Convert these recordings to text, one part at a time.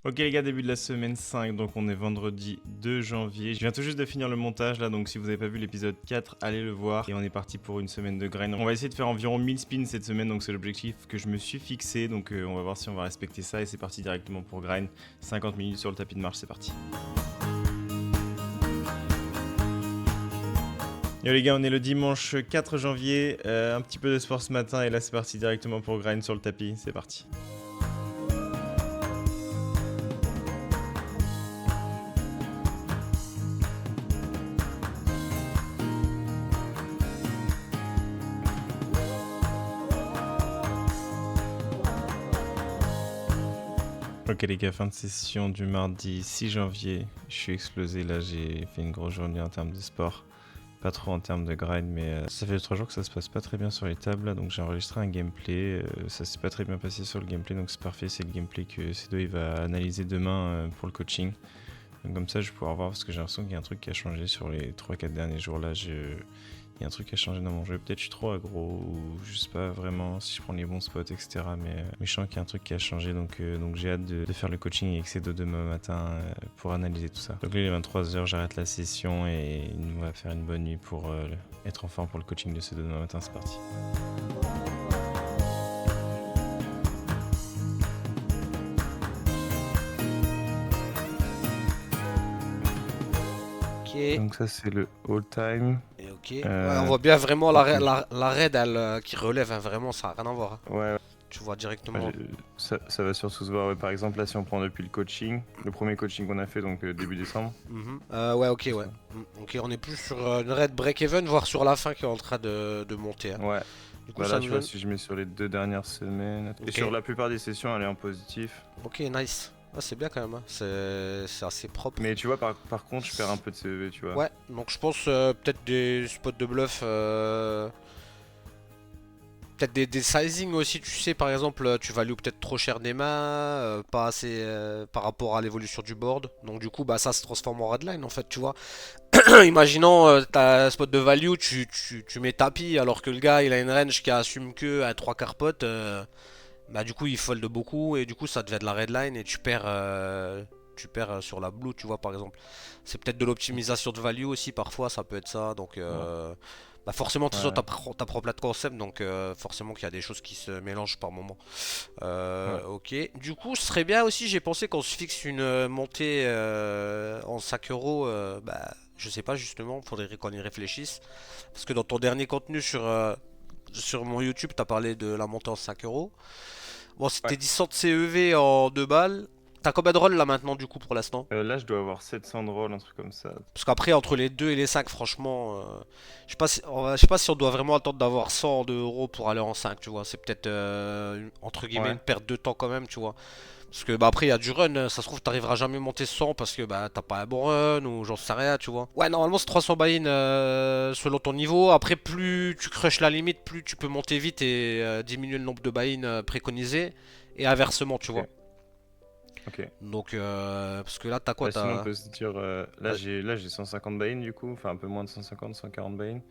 Ok les gars, début de la semaine 5, donc on est vendredi 2 janvier. Je viens tout juste de finir le montage là, donc si vous n'avez pas vu l'épisode 4, allez le voir. Et on est parti pour une semaine de grind. On va essayer de faire environ 1000 spins cette semaine, donc c'est l'objectif que je me suis fixé. Donc on va voir si on va respecter ça et c'est parti directement pour grind. 50 minutes sur le tapis de marche, c'est parti. Yo les gars, on est le dimanche 4 janvier, un petit peu de sport ce matin et là c'est parti directement pour grind sur le tapis, c'est parti. Ok les gars, fin de session du mardi 6 janvier, je suis explosé là, j'ai fait une grosse journée en termes de sport, pas trop en termes de grind, mais ça fait 3 jours que ça se passe pas très bien sur les tables là, donc j'ai enregistré un gameplay, ça s'est pas très bien passé sur le gameplay, donc c'est parfait, c'est le gameplay que Cedo il va analyser demain pour le coaching. Donc comme ça je vais pouvoir voir parce que j'ai l'impression qu'il y a un truc qui a changé sur les 3-4 derniers jours là, il y a un truc qui a changé dans mon jeu, peut-être je suis trop aggro ou je sais pas vraiment si je prends les bons spots etc. Mais je sens qu'il y a un truc qui a changé donc j'ai hâte de faire le coaching avec Cedo demain matin pour analyser tout ça. Donc là il est 23h, j'arrête la session et on va faire une bonne nuit pour être en forme pour le coaching de Cedo demain matin, c'est parti. Donc ça c'est le all time. Et ok. Ouais, on voit bien vraiment la raid qui relève, hein, vraiment ça n'a rien à voir. Hein. Ouais. Tu vois directement. Ça va surtout se voir. Ouais, par exemple là si on prend depuis le coaching, le premier coaching qu'on a fait donc début décembre. Ouais ok ouais. Ok, on est plus sur une raid break-even, voire sur la fin qui est en train de monter. Hein. Ouais. Du coup, Bah ça là nous tu vois donne... si je mets sur les 2 dernières semaines. Okay. Et sur la plupart des sessions elle est en positif. Ok, nice. Ah, c'est bien quand même, hein. C'est assez propre. Mais tu vois, par contre, je perds un peu de CEV, tu vois. Ouais, donc je pense peut-être des spots de bluff. Peut-être des sizing aussi, tu sais, par exemple, tu values peut-être trop cher des mains, pas assez par rapport à l'évolution du board. Donc du coup, bah ça se transforme en redline en fait, tu vois. Imaginons, t'as un spot de value, tu mets tapis alors que le gars il a une range qui assume que à 3 quarts pot. Bah du coup il fold beaucoup et du coup ça devient de la redline et tu perds sur la blue, tu vois, par exemple. C'est peut-être de l'optimisation de value aussi parfois, ça peut être ça. Donc bah forcément de toute façon t'as propre plat de concept, donc forcément qu'il y a des choses qui se mélangent par moment. Ok, du coup ce serait bien aussi, j'ai pensé qu'on se fixe une montée en 5 euros. Bah je sais pas, justement, faudrait qu'on y réfléchisse. Parce que dans ton dernier contenu sur mon YouTube, t'as parlé de la montée en 5 euros. Bon, c'était 10 cents de CEV en 2 balles. T'as combien de rolls là maintenant du coup pour l'instant? Là, je dois avoir 700 de roll, un truc comme ça. Parce qu'après entre les 2 et les 5 franchement, je sais pas si on doit vraiment attendre d'avoir 100 euros pour aller en 5, tu vois. C'est peut-être entre guillemets une perte de temps quand même, tu vois. Parce que bah après il y a du run, ça se trouve t'arriveras jamais à monter 100 parce que bah t'as pas un bon run ou j'en sais rien, tu vois. Ouais, normalement c'est 300 buy-in selon ton niveau. Après plus tu crushes la limite, plus tu peux monter vite et diminuer le nombre de buy-in préconisés. Et inversement, tu vois. Ok. Donc parce que là t'as quoi? Sinon on peut se dire, là j'ai 150 buy-in du coup, enfin un peu moins de 150, 140 buy-in.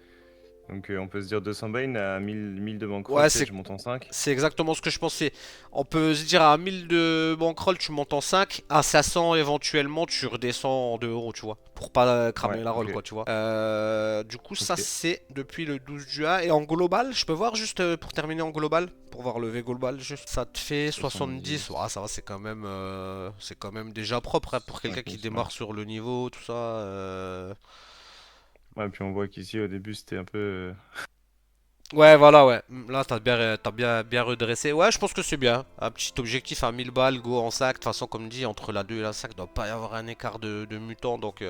Donc on peut se dire 200 buy-in à 1000 de bankroll, Ouais, je monte en 5. c'est exactement ce que je pensais. On peut se dire à 1000 de bankroll, tu montes en 5. À 500, éventuellement, tu redescends en 2 euros, tu vois. Pour pas cramer la roll, quoi, tu vois. Du coup, ça, c'est depuis le 12 juin. Et en global, je peux voir juste pour terminer en global. Pour voir le V global, juste. Ça te fait 70. Ouais, ça va, c'est quand même déjà propre hein, pour quelqu'un qui démarre sur le niveau, tout ça. Ouais, puis on voit qu'ici au début c'était un peu. Ouais, voilà, ouais. Là, t'as bien redressé. Ouais, je pense que c'est bien. Un petit objectif à 1000 balles, go en sac. De toute façon, comme dit, entre la 2 et la 5, doit pas y avoir un écart de mutant. Donc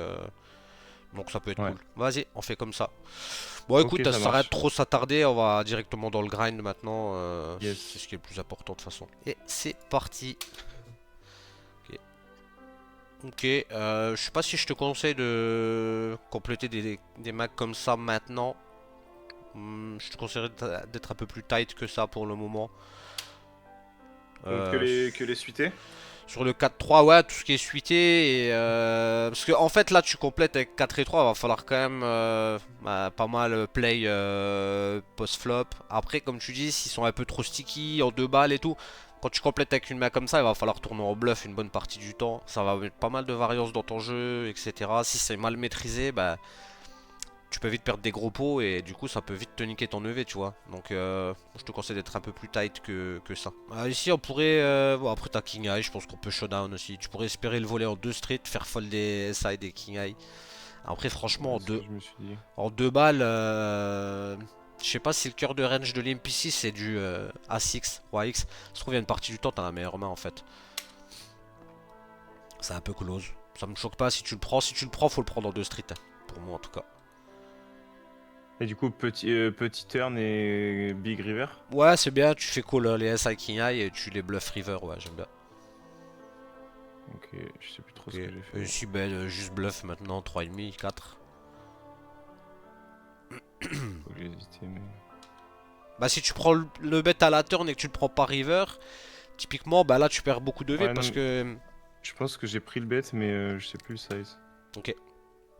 ça peut être cool. Vas-y, on fait comme ça. Bon, écoute, ça s'arrête trop s'attarder. On va directement dans le grind maintenant. C'est ce qui est le plus important de toute façon. Et c'est parti. Ok, je sais pas si je te conseille de compléter des mags comme ça maintenant. Je te conseillerais d'être un peu plus tight que ça pour le moment. Donc que les suités. Sur le 4-3, ouais, tout ce qui est suité. Parce que en fait, là, tu complètes avec 4 et 3. Va falloir quand même pas mal play post-flop. Après, comme tu dis, s'ils sont un peu trop sticky en 2 balles et tout, Quand tu complètes avec une main comme ça, il va falloir tourner en bluff une bonne partie du temps. Ça va mettre pas mal de variance dans ton jeu, etc. Si c'est mal maîtrisé, bah tu peux vite perdre des gros pots et du coup ça peut vite te niquer ton EV, tu vois. Donc je te conseille d'être un peu plus tight que ça. Ici on pourrait, bon après t'as King Eye, je pense qu'on peut showdown aussi. Tu pourrais espérer le voler en 2 streets, faire fold des side et King Eye. Après franchement Ouais, je me suis dit. en 2 balles, je sais pas si le cœur de range de l'MPC c'est du A6, Roi X. Je trouve il y a une partie du temps t'as la meilleure main en fait. C'est un peu close. Ça me choque pas si tu le prends. Si tu le prends, faut le prendre en 2 streets. Pour moi en tout cas. Et du coup, petit turn et big river. Ouais, c'est bien. Tu fais call les SI King Eye et tu les bluff river. Ouais, j'aime bien. Ok, je sais plus trop Ok. ce que j'ai fait. Ici, ben, juste bluff maintenant. 3,5, 4. Faut que j'hésite, mais. Bah, si tu prends le bet à la turn et que tu le prends pas river, typiquement, bah là, tu perds beaucoup de V Ouais, parce non, que. je pense que j'ai pris le bet, mais je sais plus le size. Ok.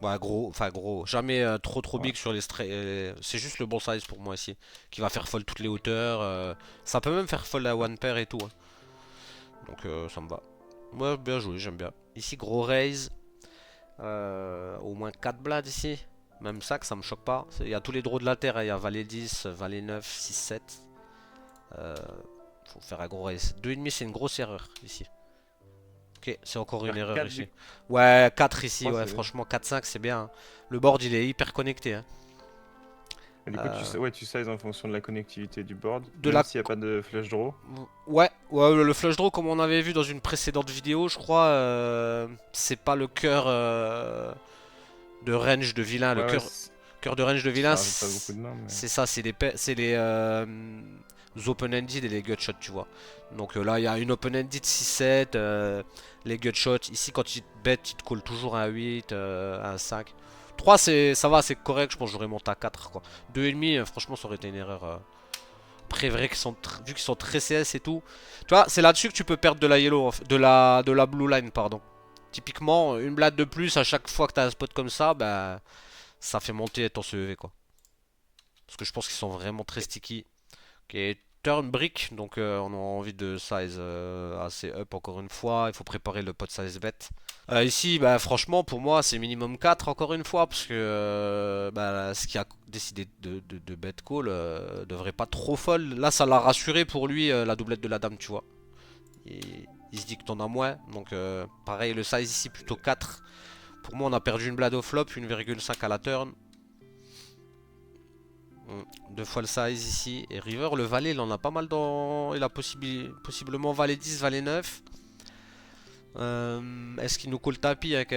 Ouais, gros, enfin gros, jamais trop Ouais. big sur les straight. C'est juste le bon size pour moi ici. Qui va faire fold toutes les hauteurs. Ça peut même faire fold à one pair et tout. Hein. Donc ça me va. Ouais, bien joué, j'aime bien. Ici, gros raise. Au moins 4 blades ici. Même ça, que ça me choque pas. Il y a tous les draws de la terre. Hein. Il y a valet 10, valet 9, 6, 7. Faut faire un gros raise. 2,5, c'est une grosse erreur ici. Ok, c'est encore une Faire erreur 4 ici. Ouais, 4 ici, Oh, ouais, c'est- franchement, 4-5 c'est bien. Hein. Le board il est hyper connecté. Hein. Et du coup, tu sizes en fonction de la connectivité du board, De même la... s'il n'y a pas de flush draw. Ouais, le flush draw, comme on avait vu dans une précédente vidéo, je crois, c'est pas le cœur de range de vilain. Le Ouais, ouais, cœur de range de vilain, ça rajoute pas beaucoup de mains, mais. c'est ça, c'est les open-ended et les gut shots, tu vois. Donc là, il y a une open-ended 6-7, les gut shots. Ici, quand il te bet, il te call toujours un 8, un 5. 3, ça va, c'est correct, je pense que j'aurais monté à 4, quoi. 2,5, franchement, ça aurait été une erreur. Après, vrai qu'ils sont vu qu'ils sont très CS et tout. Tu vois, c'est là-dessus que tu peux perdre de la yellow, de la blue line, pardon. Typiquement, une blade de plus à chaque fois que t'as un spot comme ça, bah, ça fait monter ton CEV, quoi. Parce que je pense qu'ils sont vraiment très sticky. Ok, turn brick, donc on a envie de size assez up encore une fois. Il faut préparer le pot size bet. Ici, bah, franchement, pour moi, c'est minimum 4 encore une fois. Parce que bah, ce qui a décidé de bet call devrait pas trop fold. Là, ça l'a rassuré pour lui, la doublette de la dame, tu vois. Il se dit que t'en as moins. Donc, pareil, le size ici plutôt 4. Pour moi, on a perdu une blade au flop, 1,5 à la turn. 2 fois le size ici. Et river, le valet, il en a pas mal dans... Il a possiblement valet 10, valet 9. Est-ce qu'il nous colle tapis avec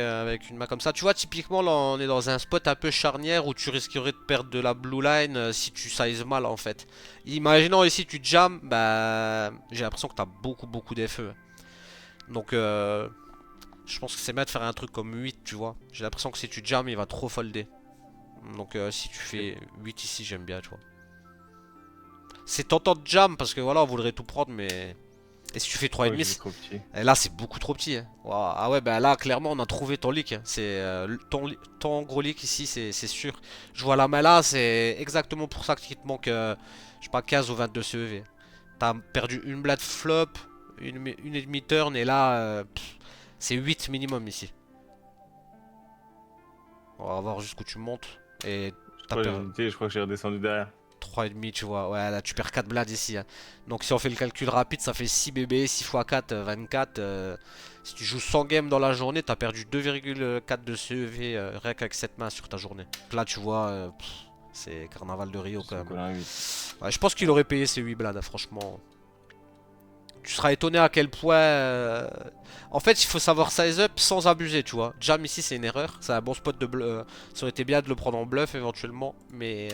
une main comme ça? Tu vois, typiquement, là, on est dans un spot un peu charnière où tu risquerais de perdre de la blue line si tu sizes mal, en fait. Imaginons ici, tu jams, bah... J'ai l'impression que t'as beaucoup d'FE. Donc, je pense que c'est bien de faire un truc comme 8, tu vois. J'ai l'impression que si tu jams, il va trop folder. Donc si tu fais 8 ici, j'aime bien, tu vois. C'est tentant de jam parce que voilà, on voudrait tout prendre, mais... Et si tu fais Ouais, j'ai 3,5, trop petit. et là c'est beaucoup trop petit. Hein. Waouh. Ah ouais, bah là clairement on a trouvé ton leak. Hein. C'est ton gros leak ici, c'est sûr. Je vois la main là, c'est exactement pour ça qu'il te manque, je sais pas, 15 ou 22 CEV. T'as perdu une blade flop, une et demi turn, et là, c'est 8 minimum ici. On va voir jusqu'où tu montes. Et t'as perdu. Je crois que j'ai redescendu derrière. 3,5 tu vois, ouais là tu perds 4 blades ici hein. Donc si on fait le calcul rapide ça fait 6 bébés, 6 x 4, 24 si tu joues 100 games dans la journée t'as perdu 2,4 de CEV rien qu'avec cette main sur ta journée. Donc là tu vois, c'est carnaval de Rio quand même. Ouais, je pense qu'il aurait payé ces 8 blades hein, franchement. Tu seras étonné à quel point... En fait il faut savoir size up sans abuser tu vois. Jam ici c'est une erreur, c'est un bon spot de bluff. Ça aurait été bien de le prendre en bluff éventuellement, mais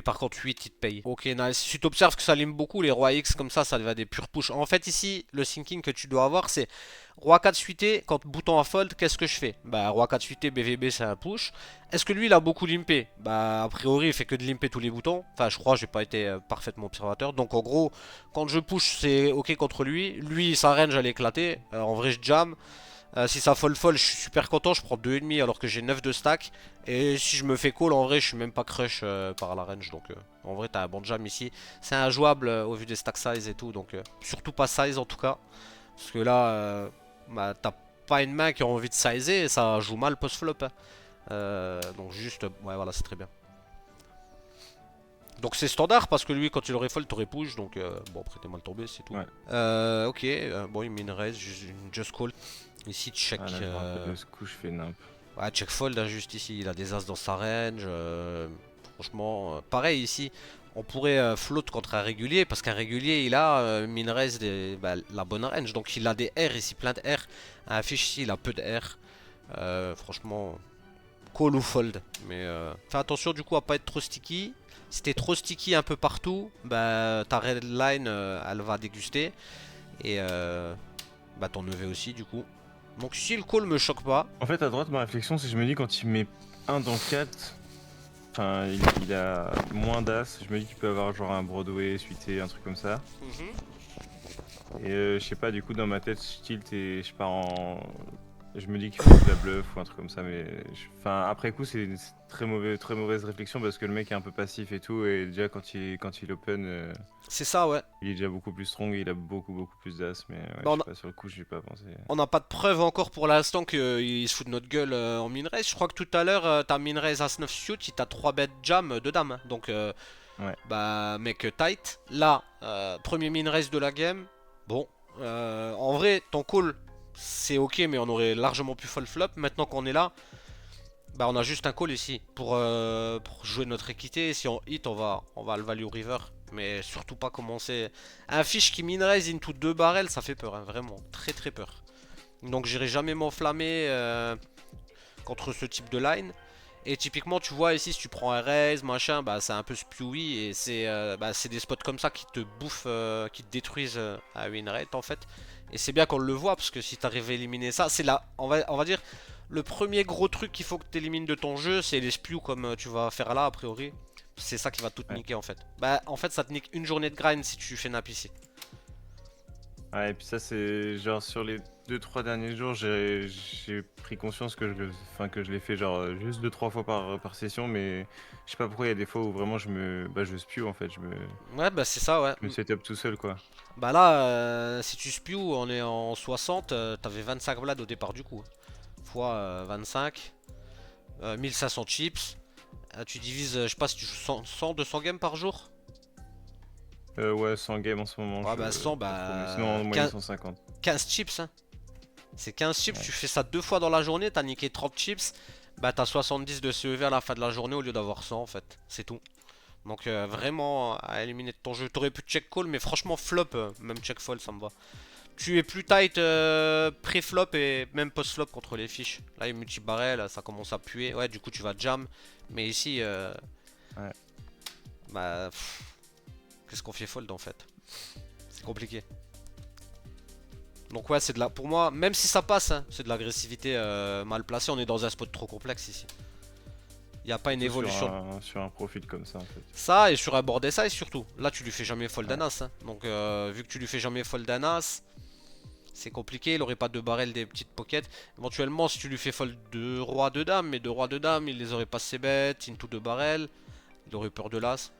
par contre 8 il te paye. Ok nice. Si tu observes que ça lime beaucoup les rois X comme ça va des purs push. En fait ici le thinking que tu dois avoir c'est roi 4 suité quand bouton à fold qu'est-ce que je fais? Bah roi 4 suité BVB c'est un push. Est-ce que lui il a beaucoup limpé? Bah a priori il fait que de limper tous les boutons. Enfin je crois j'ai pas été parfaitement observateur. Donc en gros quand je push c'est ok contre lui. Lui sa range elle est éclatée. En vrai je jam. Si ça fold fold, je suis super content, je prends 2,5 alors que j'ai 9 de stack. Et si je me fais call, en vrai, je suis même pas crush par la range. Donc En vrai, t'as un bon jam ici. C'est injouable au vu des stack size et tout, donc surtout pas size en tout cas. Parce que là, bah, t'as pas une main qui a envie de sizer et ça joue mal post-flop. Hein. Donc juste, ouais voilà, c'est très bien. Donc c'est standard parce que lui, quand il aurait fold, t'aurais push. Donc bon, après t'es mal tombé, c'est tout. Ouais. Ok, bon, il min raise, une just call. Ici, check. Ah là, je me rappelle de ce coup, je fais nimp. Ouais, check fold, hein, juste ici. Il a des as dans sa range. Franchement, pareil ici. On pourrait float contre un régulier parce qu'un régulier il a min raise la bonne range. Donc il a des R ici, plein de R. Un fish ici, il a peu de R. Franchement, call ou fold. Mais fais attention du coup à pas être trop sticky. Si t'es trop sticky un peu partout, bah ta red line elle va déguster. Et bah ton EV aussi du coup. Donc si le call me choque pas. En fait, à droite, ma réflexion, c'est que je me dis quand il met 1 dans 4, enfin, il a moins d'as. Je me dis qu'il peut avoir genre un Broadway, suité, un truc comme ça. Et je sais pas, du coup, dans ma tête, je tilt et je pars en. Je me dis qu'il faut de la bluff ou un truc comme ça, mais. Enfin, après coup, c'est une très mauvaise réflexion parce que le mec est un peu passif et tout. Et déjà, quand il open, C'est ça, ouais. il est déjà beaucoup plus strong et il a beaucoup plus d'as. Mais ouais, Bah, je sais pas, sur le coup, j'ai pas pensé. on n'a pas de preuve encore pour l'instant qu'il se fout de notre gueule en min raise. Je crois que tout à l'heure, t'as min raise as 9 shoot, il t'a 3 bet jam de dame. Donc, Ouais. bah, mec tight. Là, premier min raise de la game. Bon, en vrai, ton call, c'est ok, mais on aurait largement pu fold flop. Maintenant qu'on est là, bah, on a juste un call ici pour jouer notre équité. Si on hit, on va le value river. Mais surtout pas commencer. Un fish qui min raise into 2 barrels, ça fait peur, hein, vraiment. Très très peur. Donc j'irai jamais m'enflammer contre ce type de line. Et typiquement tu vois ici si tu prends un raise machin bah c'est un peu spewy et c'est des spots comme ça qui te bouffent, qui te détruisent à win rate en fait. Et c'est bien qu'on le voit parce que si tu arrives à éliminer ça, c'est là on va dire le premier gros truc qu'il faut que tu élimines de ton jeu, c'est les spews comme tu vas faire là a priori. C'est ça qui va tout te niquer en fait. Bah en fait ça te nique une journée de grind si tu fais nap ici. Ouais, et puis ça, c'est genre sur les 2-3 derniers jours, j'ai pris conscience que je l'ai fait genre juste 2-3 fois par session, mais je sais pas pourquoi il y a des fois où vraiment je spew en fait, Ouais bah c'est ça ouais. je me set up tout seul quoi. Bah là, si tu spew, on est en 60, t'avais 25 blades au départ du coup. Fois 25, 1500 chips. Tu divises, je sais pas si tu joues 100, 200 games par jour. Ouais, 100 game en ce moment, Ouais, bah 100, pas trop, mais sinon bah en moyenne 150. 15 chips. Hein. C'est 15 chips, Ouais. tu fais ça deux fois dans la journée, t'as niqué 30 chips. Bah t'as 70 de CEV à la fin de la journée au lieu d'avoir 100 en fait. C'est tout. Donc vraiment à éliminer de ton jeu. T'aurais pu check call, mais franchement flop, même check fold ça me va. Tu es plus tight pré-flop et même post-flop contre les fiches. Là, il multi-barrel, ça commence à puer. Ouais, du coup, tu vas jam. Mais ici, Ouais. bah, qu'est-ce qu'on fait fold en fait? C'est compliqué. Donc ouais, c'est de la, pour moi, même si ça passe, hein, c'est de l'agressivité mal placée. On est dans un spot trop complexe ici. Il n'y a pas une Surtout évolution. sur un profil comme ça en fait. Ça et sur un board size surtout. Là, tu lui fais jamais fold Ouais. d'un as. Hein. Donc vu que tu lui fais jamais fold d'un as. C'est compliqué, il aurait pas de barrel des petites pockets. Éventuellement, si tu lui fais fold de roi de dame, mais de roi de dame, il les aurait pas ses bêtes, into de barrel. Il aurait peur de l'as.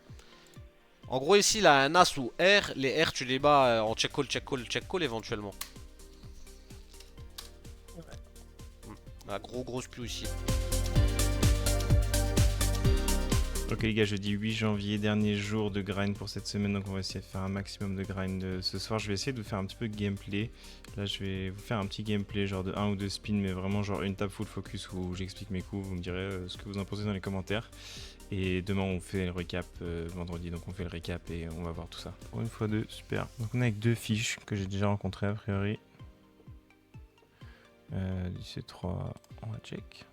En gros, ici, il a un as ou R. Les R, tu les bats en check call, check call, check call éventuellement. Un gros spew ici. Ok les gars, jeudi 8 janvier, dernier jour de grind pour cette semaine, donc on va essayer de faire un maximum de grind ce soir. Je vais essayer de vous faire un petit peu de gameplay. Là je vais vous faire un petit gameplay genre de 1 ou 2 spins, mais vraiment genre une table full focus où j'explique mes coups, vous me direz ce que vous en pensez dans les commentaires. Et demain on fait le recap, vendredi, donc on fait le recap et on va voir tout ça. Pour une fois deux, super. Donc on est avec deux fiches que j'ai déjà rencontrées a priori. 17-3, on va check.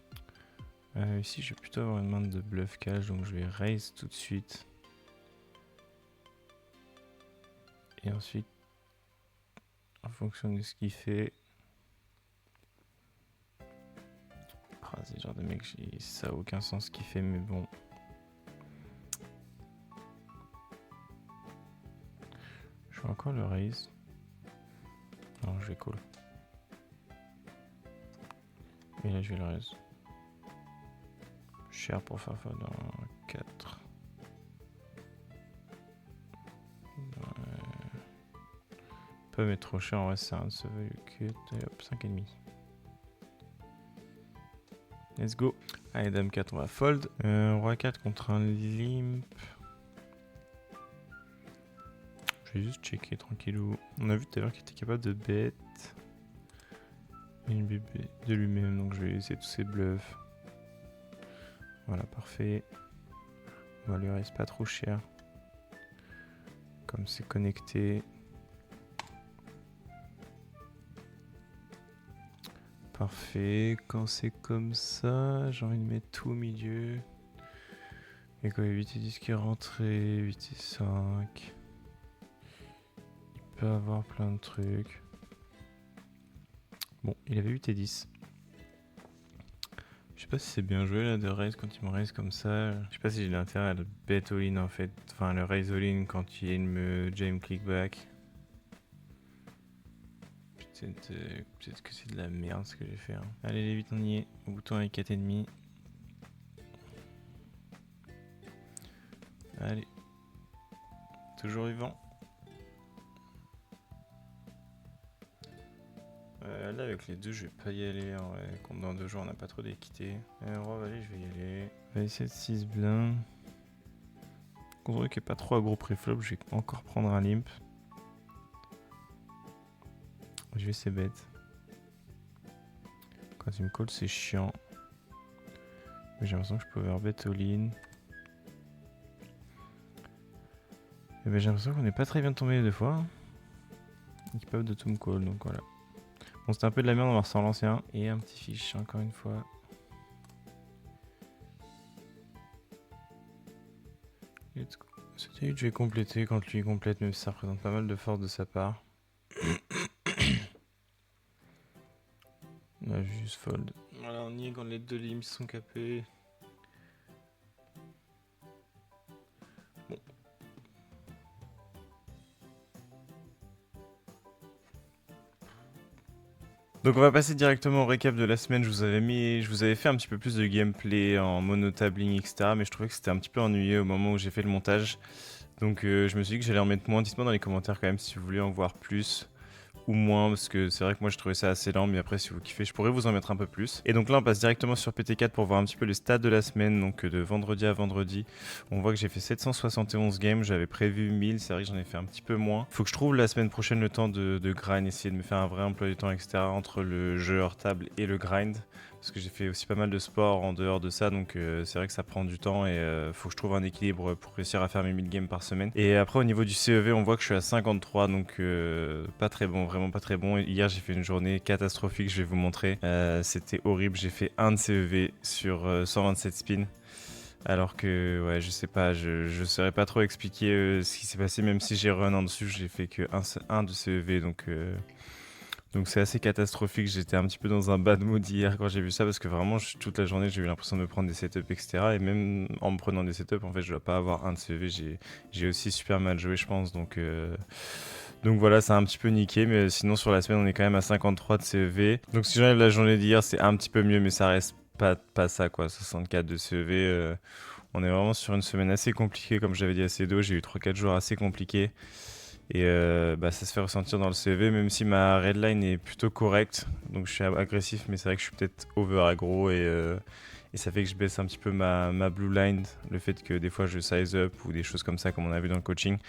Ici, je vais plutôt avoir une main de bluff cash, donc je vais raise tout de suite. Et ensuite, en fonction de ce qu'il fait... Ah, c'est le genre de mec, ça a aucun sens ce qu'il fait, mais bon. Je vais encore le raise. Non, je vais call. Et là, je vais le raise. Cher pour faire dans 4. Pas mettre trop cher, en vrai, c'est un value cut. Et hop, 5,5. Let's go. Allez, dame 4, on va fold. Roi 4 contre un limp. Je vais juste checker tranquillou. On a vu tout à l'heure qu'il était capable de bet une bébé de lui-même, donc je vais laisser tous ses bluffs. Voilà, parfait. On va lui reste pas trop cher. Comme c'est connecté. Parfait. Quand c'est comme ça, j'ai envie de mettre tout au milieu. Et quand il y a 8 et 10 qui est rentré, 8 et 5. Il peut avoir plein de trucs. Bon, il avait 8 et 10. Je sais pas si c'est bien joué là de raise quand il me raise comme ça. Je sais pas si j'ai l'intérêt à le bet all-in en fait. Enfin, le raise all-in quand il me jam clickback. Peut-être que c'est de la merde ce que j'ai fait. Hein. Allez, les 8 on y est. Au bouton avec 4,5. Allez. Toujours vivant. Là avec les deux je vais pas y aller en vrai. Comme dans 2 jours on n'a pas trop d'équité. Roi valet je vais y aller. On va essayer de 6 blindes. Contre qu'il n'y ait pas trop à gros préflop, je vais encore prendre un limp. Je vais essayer bête. Quand il me call c'est chiant. Mais j'ai l'impression que je peux overbet all-in. Et ben j'ai l'impression qu'on n'est pas très bien tombé les 2 fois. Hein. Il est capable de tout me call donc voilà. Bon, c'était un peu de la merde, on va s'en lancer un. Et un petit fiche, encore une fois. Let's go. C'était je vais compléter quand lui complète, même si ça représente pas mal de force de sa part. On va juste fold. Voilà, on y est quand les 2 limbs sont capés. Bon. Donc on va passer directement au récap de la semaine. Je vous avais fait un petit peu plus de gameplay en monotabling, etc. Mais je trouvais que c'était un petit peu ennuyeux au moment où j'ai fait le montage. Donc je me suis dit que j'allais en mettre moins. Dites-moi dans les commentaires quand même si vous voulez en voir plus ou moins, parce que c'est vrai que moi je trouvais ça assez lent, mais après si vous kiffez je pourrais vous en mettre un peu plus. Et donc là on passe directement sur PT4 pour voir un petit peu les stats de la semaine, donc de vendredi à vendredi. On voit que j'ai fait 771 games, j'avais prévu 1000, c'est vrai que j'en ai fait un petit peu moins. Faut que je trouve la semaine prochaine le temps de grind, essayer de me faire un vrai emploi du temps, etc. entre le jeu hors table et le grind. Parce que j'ai fait aussi pas mal de sport en dehors de ça, donc c'est vrai que ça prend du temps et faut que je trouve un équilibre pour réussir à faire mes 1000 games par semaine. Et après au niveau du CEV, on voit que je suis à 53, donc pas très bon, vraiment pas très bon. Et hier j'ai fait une journée catastrophique, je vais vous montrer. C'était horrible, j'ai fait 1 de CEV sur 127 spins. Alors que, ouais, je sais pas, je saurais pas trop expliquer ce qui s'est passé, même si j'ai run en dessus, j'ai fait que 1 de CEV, donc c'est assez catastrophique, j'étais un petit peu dans un bad mood hier quand j'ai vu ça parce que vraiment toute la journée j'ai eu l'impression de me prendre des setups etc. Et même en me prenant des setups en fait je dois pas avoir 1 de CEV, j'ai aussi super mal joué je pense donc voilà ça a un petit peu niqué mais sinon sur la semaine on est quand même à 53 de CEV. Donc si j'enlève la journée d'hier c'est un petit peu mieux mais ça reste pas ça quoi, 64 de CEV. On est vraiment sur une semaine assez compliquée comme j'avais dit à Cedo, j'ai eu 3-4 jours assez compliqués. Et ça se fait ressentir dans le CV, même si ma redline est plutôt correcte. Donc je suis agressif, mais c'est vrai que je suis peut-être over aggro et ça fait que je baisse un petit peu ma blue line. Le fait que des fois je size up ou des choses comme ça, comme on a vu dans le coaching.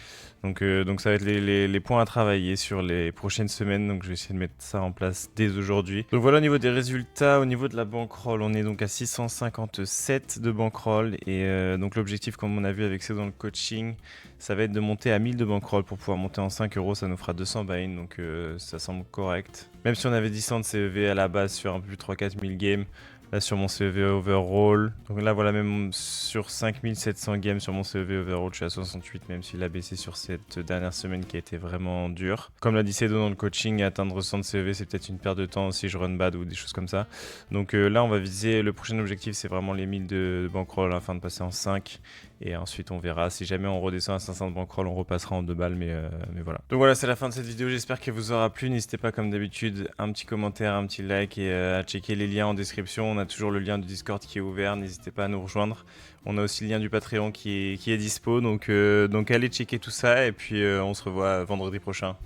Donc ça va être les points à travailler sur les prochaines semaines. Donc je vais essayer de mettre ça en place dès aujourd'hui. Donc voilà au niveau des résultats, au niveau de la bankroll, on est donc à 657 de bankroll. Et donc l'objectif, comme on a vu avec ça dans le coaching, ça va être de monter à 1000 de bankroll pour pouvoir monter en 5 euros, ça nous fera 200 buy-in, donc ça semble correct. Même si on avait 10 cents de CEV à la base sur un peu plus de 3-4 000 games, là sur mon CEV overall, donc là voilà même sur 5700 games sur mon CEV overall, je suis à 68 même s'il a baissé sur cette dernière semaine qui a été vraiment dure. Comme l'a dit Cedo dans le coaching, atteindre 100 de CEV c'est peut-être une perte de temps si je run bad ou des choses comme ça. Donc là on va viser, le prochain objectif c'est vraiment les 1000 de bankroll afin de passer en 5. Et ensuite on verra, si jamais on redescend à 500 de bankroll, on repassera en 2 balles, mais voilà. Donc voilà, c'est la fin de cette vidéo, j'espère qu'elle vous aura plu. N'hésitez pas comme d'habitude, un petit commentaire, un petit like et à checker les liens en description. On a toujours le lien du Discord qui est ouvert, n'hésitez pas à nous rejoindre. On a aussi le lien du Patreon qui est dispo, donc allez checker tout ça et puis on se revoit vendredi prochain.